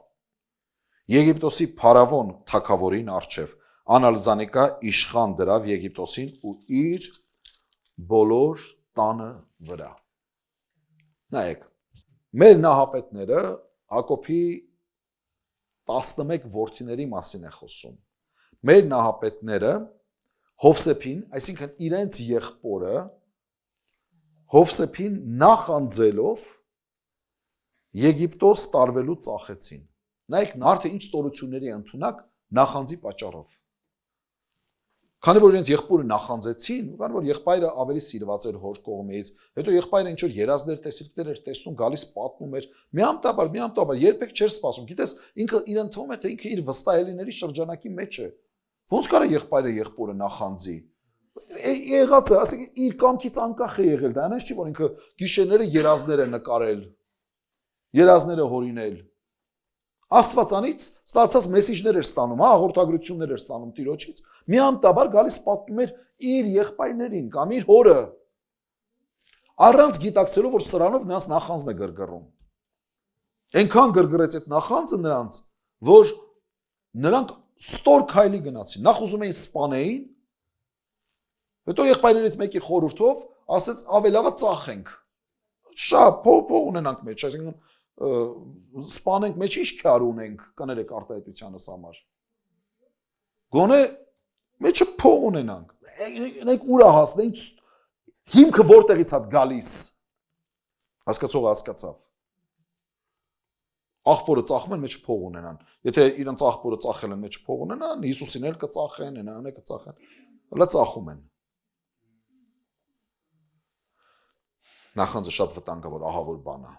Եգիպտոսի փարավոն թագավորին առջև, անալ Զանիկա իշխան դրավ Եգիպտոսին ու իր բոլոր տանը վրա։ Նայեք, մեր նահապետները Հակոբի 11 որդիների մասին է խոսում։ Մեր նահապետները Հովսեփին, այսինքն իրենց եղբորը Հովսեփին նախանձելով Եգիպտոս տարվելու ծախեցին։ Նայեք, մարդը ինչ ստորությունների ընդունակ նախանձի պատճառով։ Քանի որ իրենց եղբորը նախանձեցին, քանի որ եղբայրը ավելի սիրված էր հոր կողմից, հետո եղբայրը ինչ որ երազներ, տեսիլքներ էր տեսնում, գալիս պատմում էր, միամտաբար, երբեք չէր սպասում։ Գիտես, ինքը իրեն թվում է, թե ինքը իր վստահելիների շրջանակի մեջ է։ Ոնց կարա եղբայրը եղբորը նախանձի։ Եղած է, ասենք իր կամքից անկախ է եղել, դա այնպես չի, որ ինքը գիշերները երազներ է նկարել, երազները հորինել։ Աստվածանից ստացած մեսիջներ էր ստանում, հաղորդագրություններ էր ստանում Տիրոջից, միամտաբար գալիս պատմում էր իր եղբայրներին կամ իր հորը, առանց գիտակցելով, որ սրանով նրանց նախանձն է գրգռում։ Այնքան գրգռեց այդ նախանձը նրանց, որ նրանք ստոր քայլի գնացին, նախ ուզում էին սպանեին, հետո եղբայրներից մեկի խորհրդով ասեց ավելավա ծախենք, շատ փող ունենանք մեջ, այսինքն սպանենք մեջ ինչ քար ունենք, կներեք արտահայտությանս համար։ Գոնե մեջը փող ունենանք։ Մենք ուր է հասնենք, հիմքը որտեղից է գալիս։ Հասկացողը հասկացավ։ Աղբորը ծախում են, մեջ փող ունենան։ Եթե իրենց աղբորը ծախել են, մեջ փող ունենան, Հիսուսին էլ կծախեն, նրան էլ կծախեն։ Հələ ծախում են։ Նախանձը շատ վտանգավոր, ահավոր բան է։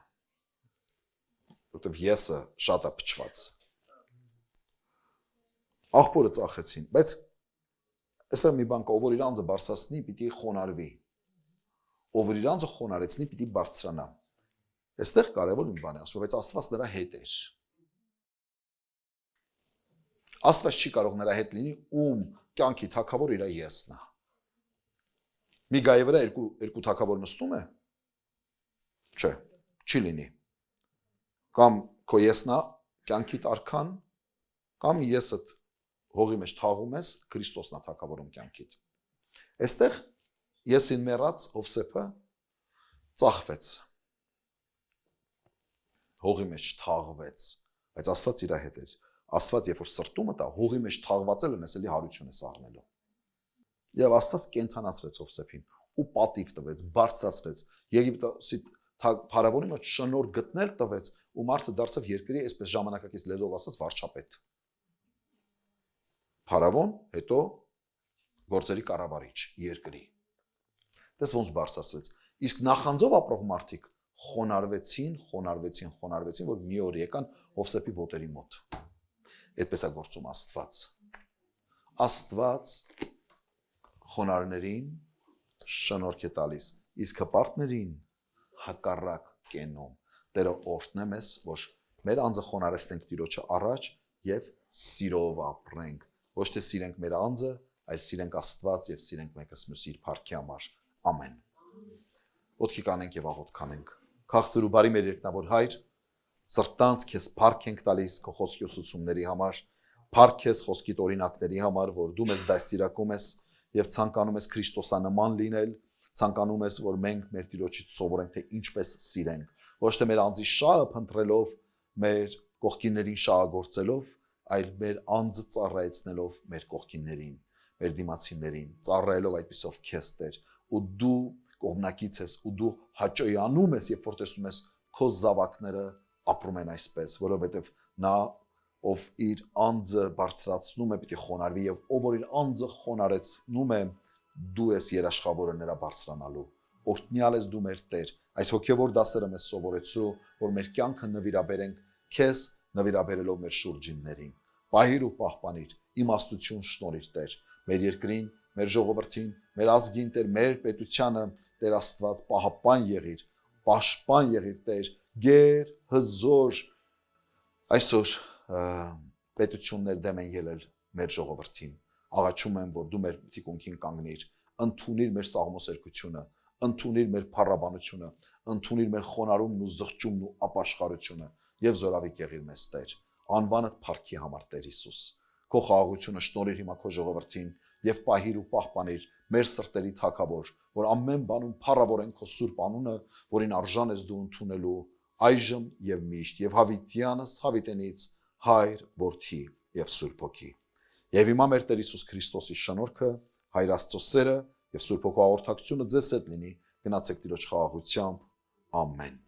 Որտեվ եսը շատ է փչված։ Աղբորը ծախեցին, բայց այսօր մի բան կա, ով որ իր անձը բարձրացնի, պիտի խոնարհվի։ Ով որ իր անձը խոնարհեցնի, պիտի բարձրանա։ Այստեղ կարևոր մի բան է ասում, բայց Աստված նրա հետ էր։ Աստված չի կարող նրա հետ լինի, ում կյանքի թագավոր իր եսն է։ Մի գայի վրա երկու թագավոր նստում է։ Չէ, չի լինի։ Կամ քո եսն է կյանքիդ արքան, կամ եսդ հողի մեջ թաղում ես, Քրիստոսն է թագավորում կյանքիդ։ Այստեղ եսին մեռած Հովսեփը ծախվեց։ Հողի մեջ թաղվեց, բայց Աստված իր հետ էր։ Աստված երբ որ սրտումը տա, հողի մեջ թաղվածելը ես էլի հարություն ես առնելու։ Եվ Աստված կենթանացրեց Հովսեփին ու պատիվ տվեց, բարձրացրեց։ Եգիպտոսի փարավոնի մոտ շնորհ գտնել տվեց ու մարդը դարձավ երկրի այսպես ժամանակակից լեզվով ասած վարչապետ։ Փարավոն, հետո գործերի կառավարիչ երկրի։ Դες ոնց բարձրացրեց։ Իսկ նախանձով ապրող մարդիկ խոնարհվեցին, որ մի օր եկան Հովսեփի ոտերի մոտ։ Այդպես է գործում Աստված։ Աստված խոնարհներին շնորհք է տալիս, իսկ հպարտներին հակառակ կենում։ Տերը օրհնեմ ես, որ մեր անձը խոնարհեցնենք Տիրոջը առաջ եւ սիրով ապրենք։ Ոչ թե սիրենք մեր անձը, այլ սիրենք Աստված եւ սիրենք մեկս մյուսի իր փառքի համար։ Ամեն։ Ոտքի կանենք եւ աղոթ կանենք։ Քաղցր ու բարի մեր երկնավոր Հայր, սրտանց քեզ փառք ենք տալիս քո խոսքի ուսուցումների համար, փառք քեզ խոսքիդ օրինակների համար, որ դու մեզ դաստիարակում ես եւ ցանկանում ես Քրիստոսանման լինել, ցանկանում ես, որ մենք մեր Տիրոջից սովորենք, թե ինչպես սիրենք, ոչ թե մեր անձի շահը փնտրելով, մեր կողքիններին շահագործելով, այլ մեր անձը ծառայեցնելով մեր կողքիններին, մեր դիմացիներին, ծառայելով այդպիսով քեզ Տեր, ու դու կողմնակից ես, ու դու հաճոյանում ես, երբ որ տեսնում ես քո զավակները ապրում են այսպես, որովհետև նա ով իր անձը բարձրացնում է, պիտի խոնարհվի եւ ով որ իր անձը խոնարհեցնում է, դու ես երաշխավորը նրա բարձրանալու։ Օրհնյալ ես դու մեր Տեր։ Այս հոգեվոր դասերը մեզ սովորեցրու, որ մեր կյանքը նվիրաբերենք քեզ, նվիրաբերելով մեր շուրջիններին։ Պահիր ու պահպանիր, իմաստություն շնորհիր Տեր, մեր երկրին, մեր ժողովրդին, մեր ազգին Տեր, մեր պետությանը, Տեր Աստված, պահապան եղիր, պաշտպան եղիր Տեր, գեր, հզոր այսօր պետություններ դեմ են ելել մեր ժողովրդին։ Աղաչում եմ, որ դու մեր թիկունքին կանգնիր, ընդունիր մեր սաղմոսերկությունը, ընդունիր մեր փառաբանությունը, ընդունիր մեր խոնարհումն ու զղջումն ու ապաշխարությունը եւ զորավիք եղիր մեզ Տեր։ Անվանդ փառքի համար Տեր Հիսուս։ Քո խաղաղությունը շնորհիր հիմա քո ժողովրդին եւ պահիր ու պահպանիր մեր սրտերի թագավոր, որ ամեն բանում փառավորեն քո սուրբ անունը, որին արժան ես դու ընդունելու այժմ եւ միշտ եւ հավիտյանս հավիտենից Հայր, Որդի եւ Սուրբ Հոգի։ Եվ հիմա մեր Տեր Հիսուս Քրիստոսի շնորհքը, Հայր Աստծո սերը եւ Սուրբ Հոգու աղոթակցությունը ձեզ հետ լինի։ Գնացեք Տիրոջ խաղաղությամբ։ Ամեն։